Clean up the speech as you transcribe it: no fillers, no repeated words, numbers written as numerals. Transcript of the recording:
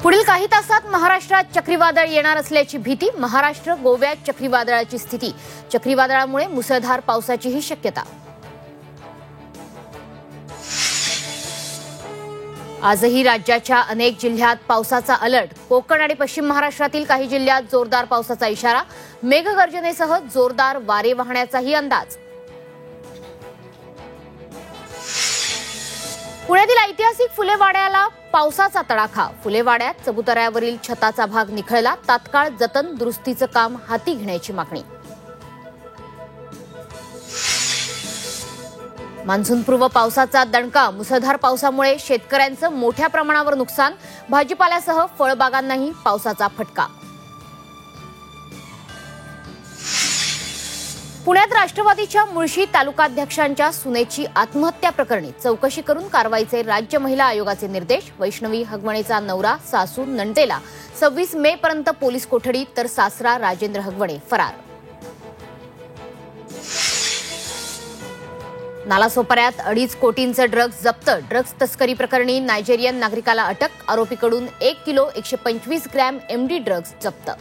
पुढील काही तासात महाराष्ट्रात चक्रीवादळ येणार असल्याची भीती. महाराष्ट्र गोव्यात चक्रीवादळाची स्थिती. चक्रीवादळामुळे मुसळधार पावसाचीही शक्यता. आजही राज्याच्या अनेक जिल्ह्यात पावसाचा अलर्ट. कोकण आणि पश्चिम महाराष्ट्रातील काही जिल्ह्यात जोरदार पावसाचा इशारा. मेघगर्जनेसह जोरदार वारे वाहण्याचाही अंदाज. पुण्यातील ऐतिहासिक फुलेवाड्याला पावसाचा तडाखा. फुलेवाड्यात चबुतऱ्यावरील छताचा भाग निखळला. तात्काळ जतन दुरुस्तीचं काम हाती घेण्याची मागणी. मान्सूनपूर्व पावसाचा दणका. मुसळधार पावसामुळे शेतकऱ्यांचं मोठ्या प्रमाणावर नुकसान. भाजीपाल्यासह फळबागांनाही पावसाचा फटका. पुण्यात राष्ट्रवादीच्या मुळशी तालुकाध्यक्षांच्या सुनेची आत्महत्या प्रकरणी चौकशी करून कारवाईचे राज्य महिला आयोगाचे निर्देश. वैष्णवी हगवणेचा नवरा सासू नंदेला 26 मे पर्यंत पोलीस कोठडी, तर सासरा राजेंद्र हगवणे फरार. नालासोपाऱ्यात 2.5 कोटींचं ड्रग्ज जप्त. ड्रग्ज तस्करी प्रकरणी नायजेरियन नागरिकाला अटक. आरोपीकडून 1 किलो 125 ग्रॅम MD ड्रग्ज जप्त.